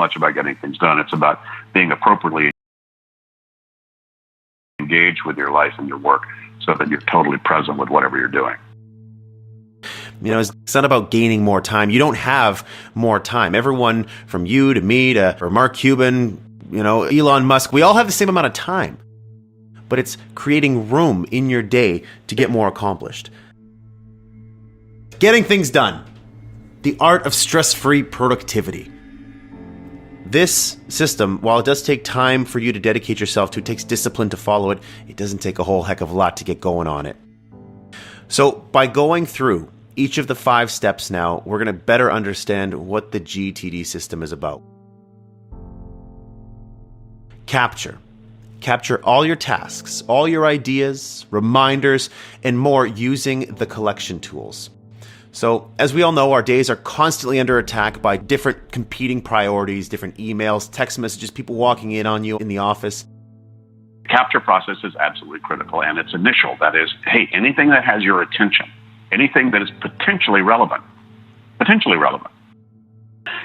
much about getting things done. It's about being appropriately engaged with your life and your work so that you're totally present with whatever you're doing. It's not about gaining more time. You don't have more time. Everyone from you to me to or Mark Cuban, Elon Musk, we all have the same amount of time. But it's creating room in your day to get more accomplished. Getting things done. The art of stress-free productivity. This system, while it does take time for you to dedicate yourself to, it takes discipline to follow it. It doesn't take a whole heck of a lot to get going on it. So by going through each of the 5 steps now, we're going to better understand what the GTD system is about. Capture. Capture all your tasks, all your ideas, reminders, and more using the collection tools. So, as we all know, our days are constantly under attack by different competing priorities, different emails, text messages, people walking in on you in the office. The capture process is absolutely critical, and it's initial. That is, hey, anything that has your attention, anything that is potentially relevant.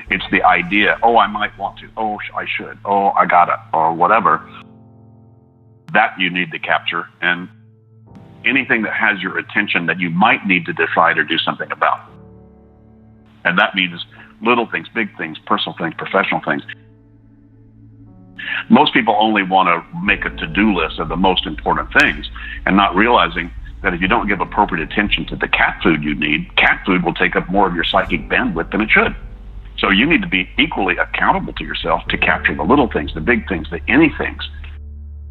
It's the idea, oh, I might want to, oh, I should, oh, I gotta, or whatever. That you need to capture, and anything that has your attention that you might need to decide or do something about. And that means little things, big things, personal things, professional things. Most people only want to make a to-do list of the most important things and not realizing that if you don't give appropriate attention to the cat food you need, cat food will take up more of your psychic bandwidth than it should. So you need to be equally accountable to yourself to capture the little things, the big things, the anythings.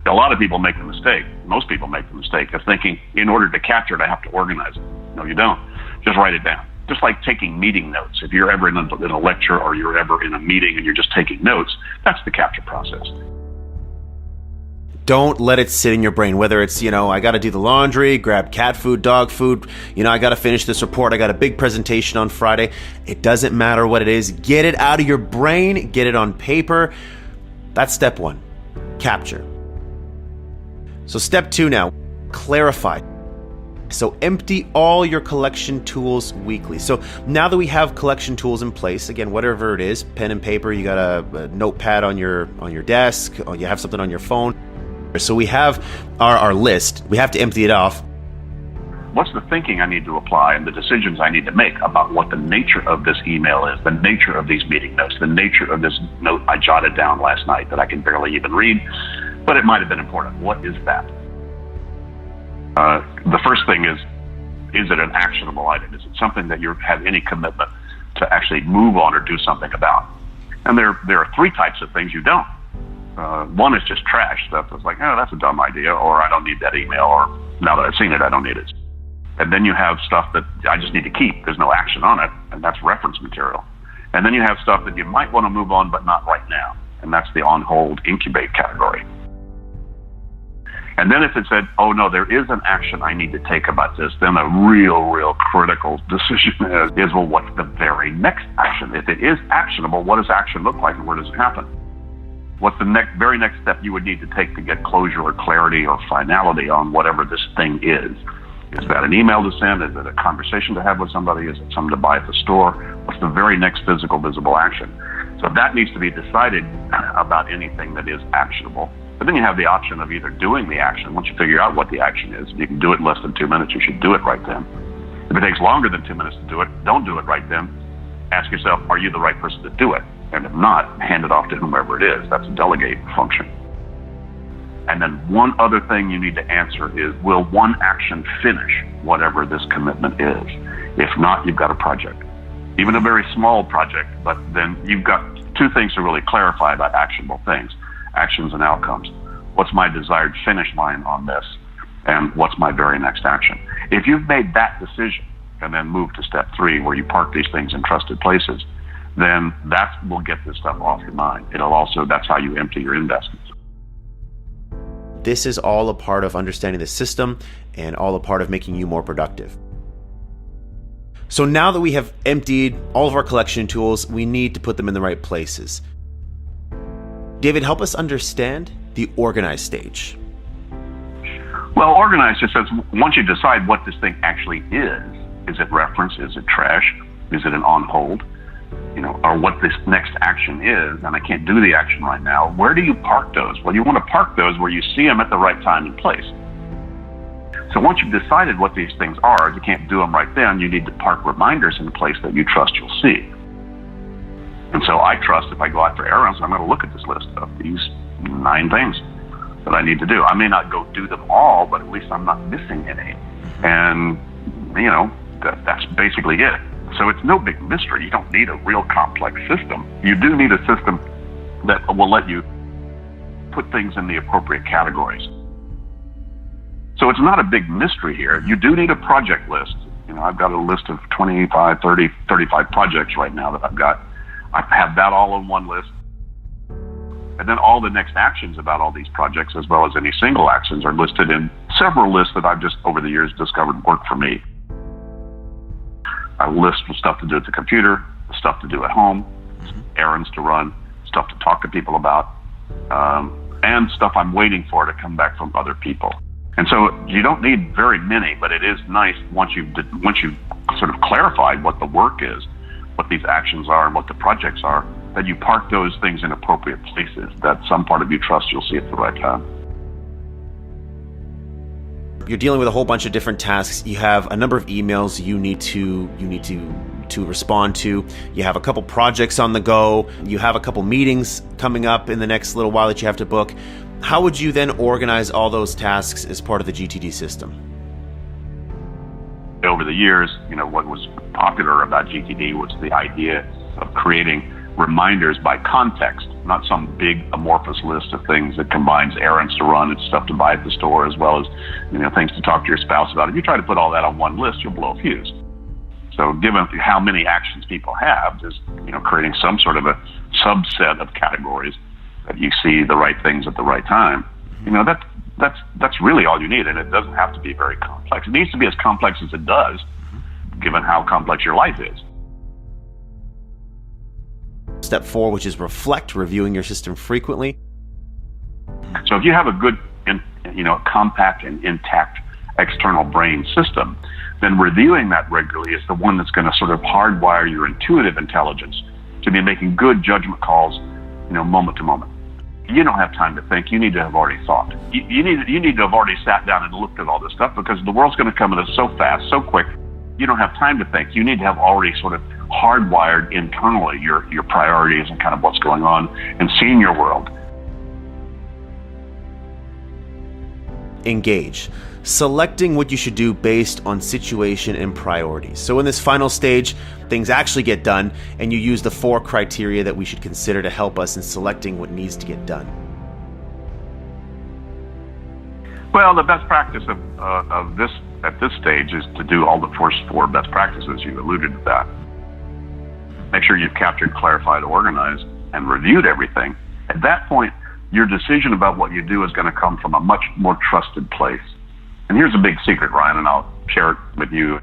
A lot of people make the mistake, most people make the mistake of thinking, in order to capture it, I have to organize it. No, you don't. Just write it down. Just like taking meeting notes. If you're ever in a lecture or you're ever in a meeting and you're just taking notes, that's the capture process. Don't let it sit in your brain, whether it's, I got to do the laundry, grab cat food, dog food, I got to finish this report, I got a big presentation on Friday. It doesn't matter what it is. Get it out of your brain, get it on paper. That's step 1, capture. So step 2 now, clarify. So empty all your collection tools weekly. So now that we have collection tools in place, again, whatever it is, pen and paper, you got a notepad on your desk, or you have something on your phone. So we have our list. We have to empty it off. What's the thinking I need to apply and the decisions I need to make about what the nature of this email is, the nature of these meeting notes, the nature of this note I jotted down last night that I can barely even read, but it might have been important. What is that? The first thing is it an actionable item? Is it something that you have any commitment to actually move on or do something about? And there are 3 types of things you don't. One is just trash stuff that's like, oh, that's a dumb idea, or I don't need that email, or now that I've seen it, I don't need it. And then you have stuff that I just need to keep. There's no action on it, and that's reference material. And then you have stuff that you might want to move on, but not right now. And that's the on hold, incubate category. And then if it said, oh no, there is an action I need to take about this, then a real critical decision is, well, what's the very next action? If it is actionable, what does action look like and where does it happen? What's the very next step you would need to take to get closure or clarity or finality on whatever this thing is? Is that an email to send? Is it a conversation to have with somebody? Is it something to buy at the store? What's the very next physical, visible action? So that needs to be decided about anything that is actionable. But then you have the option of either doing the action. Once you figure out what the action is, you can do it in less than 2 minutes, you should do it right then. If it takes longer than 2 minutes to do it, don't do it right then. Ask yourself, are you the right person to do it? And if not, hand it off to whomever it is. That's a delegate function. And then one other thing you need to answer is, will one action finish whatever this commitment is? If not, you've got a project. Even a very small project, but then you've got 2 things to really clarify about actionable things. Actions and outcomes. What's my desired finish line on this? And what's my very next action? If you've made that decision and then move to step 3 where you park these things in trusted places, then that will get this stuff off your mind. That's how you empty your investments. This is all a part of understanding the system and all a part of making you more productive. So now that we have emptied all of our collection tools, we need to put them in the right places. David, help us understand the organized stage. Well, organized just says once you decide what this thing actually is it reference? Is it trash? Is it an on hold? or what this next action is, and I can't do the action right now, where do you park those? Well, you want to park those where you see them at the right time and place. So once you've decided what these things are, if you can't do them right then, you need to park reminders in a place that you trust you'll see. And so I trust if I go out for errands, I'm going to look at this list of these 9 things that I need to do. I may not go do them all, but at least I'm not missing any. And, that's basically it. So it's no big mystery. You don't need a real complex system. You do need a system that will let you put things in the appropriate categories. So it's not a big mystery here. You do need a project list. I've got a list of 25, 30, 35 projects right now that I've got. I have that all on one list. And then all the next actions about all these projects, as well as any single actions, are listed in several lists that I've just over the years discovered work for me. I list stuff to do at the computer, stuff to do at home, errands to run, stuff to talk to people about, and stuff I'm waiting for to come back from other people. And so you don't need very many, but it is nice once you've sort of clarified what the work is, what these actions are, and what the projects are, that you park those things in appropriate places that some part of you trust you'll see at the right time. You're dealing with a whole bunch of different tasks. You have a number of emails you need to respond to. You have a couple projects on the go. You have a couple meetings coming up in the next little while that you have to book. How would you then organize all those tasks as part of the GTD system? Over the years, what was popular about GTD was the idea of creating reminders by context, not some big amorphous list of things that combines errands to run and stuff to buy at the store, as well as things to talk to your spouse about. If you try to put all that on one list, you'll blow a fuse. So given how many actions people have, just creating some sort of a subset of categories that you see the right things at the right time, that's really all you need, and it doesn't have to be very complex. It needs to be as complex as it does, given how complex your life is. Step 4, which is reflect, reviewing your system frequently. So if you have a good, compact and intact external brain system, then reviewing that regularly is the one that's going to sort of hardwire your intuitive intelligence to be making good judgment calls, moment to moment. You don't have time to think. You need to have already thought. You need to have already sat down and looked at all this stuff, because the world's going to come at us so fast, so quick. You don't have time to think. You need to have already sort of hardwired internally your priorities and kind of what's going on and seeing your world. Engage. Selecting what you should do based on situation and priorities. So in this final stage, things actually get done, and you use the 4 criteria that we should consider to help us in selecting what needs to get done. Well, the best practice of this at this stage is to do all the first 4 best practices. You alluded to that. Make sure you've captured, clarified, organized, and reviewed everything. At that point, your decision about what you do is going to come from a much more trusted place. And here's a big secret, Ryan, and I'll share it with you.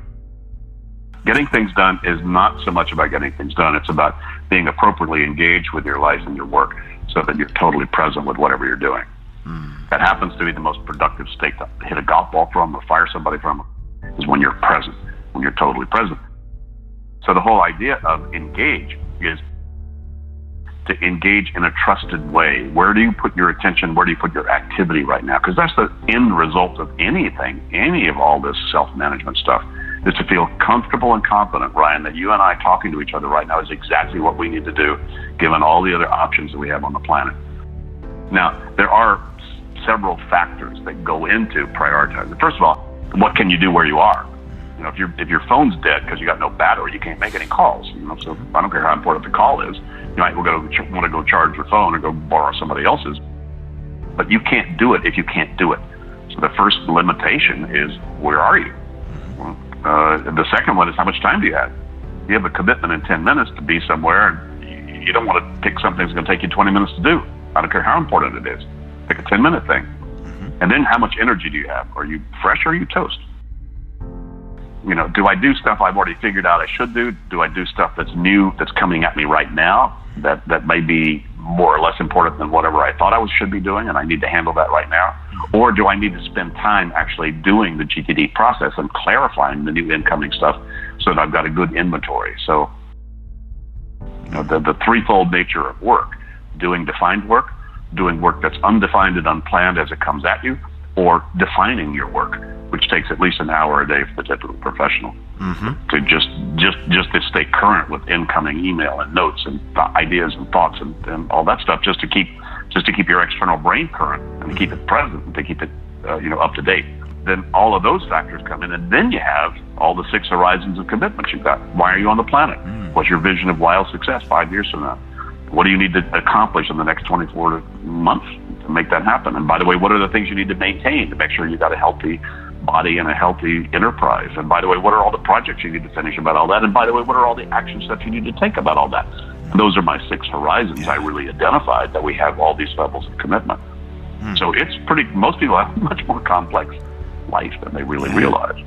Getting things done is not so much about getting things done. It's about being appropriately engaged with your life and your work so that you're totally present with whatever you're doing. That happens to be the most productive state to hit a golf ball from or fire somebody from, is when you're present, when you're totally present. So the whole idea of engage is to engage in a trusted way. Where do you put your attention? Where do you put your activity right now? Because that's the end result of anything, any of all this self-management stuff, is to feel comfortable and confident, Ryan, that you and I talking to each other right now is exactly what we need to do, given all the other options that we have on the planet. Now, there are several factors that go into prioritizing. First of all, what can you do where you are? If your phone's dead because you got no battery, you can't make any calls. So I don't care how important the call is. You might want to go charge your phone or go borrow somebody else's, but you can't do it if you can't do it. So the first limitation is, where are you? The second one is, how much time do you have? You have a commitment in 10 minutes to be somewhere, and you don't want to pick something that's going to take you 20 minutes to do. I don't care how important it is. Pick a 10-minute thing. And then how much energy do you have? Are you fresh or are you toast? Do I do stuff I've already figured out I should do? Do I do stuff that's new, that's coming at me right now, that may be more or less important than whatever I thought I should be doing, and I need to handle that right now? Or do I need to spend time actually doing the GTD process and clarifying the new incoming stuff so that I've got a good inventory? So The threefold nature of work: doing defined work, doing work that's undefined and unplanned as it comes at you, or defining your work, which takes at least an hour a day for the typical professional to just to stay current with incoming email and notes and ideas and thoughts and all that stuff, just to keep your external brain current and to keep it present and to keep it up to date. Then all of those factors come in, and then you have all the 6 horizons of commitments you've got. Why are you on the planet? What's your vision of wild success 5 years from now? What do you need to accomplish in the next 24 months to make that happen? And by the way, what are the things you need to maintain to make sure you got a healthy body and a healthy enterprise? And by the way, what are all the projects you need to finish about all that? And by the way, what are all the action steps you need to take about all that? And those are my 6 horizons. I really identified that we have all these levels of commitment. So it's most people have a much more complex life than they really realize.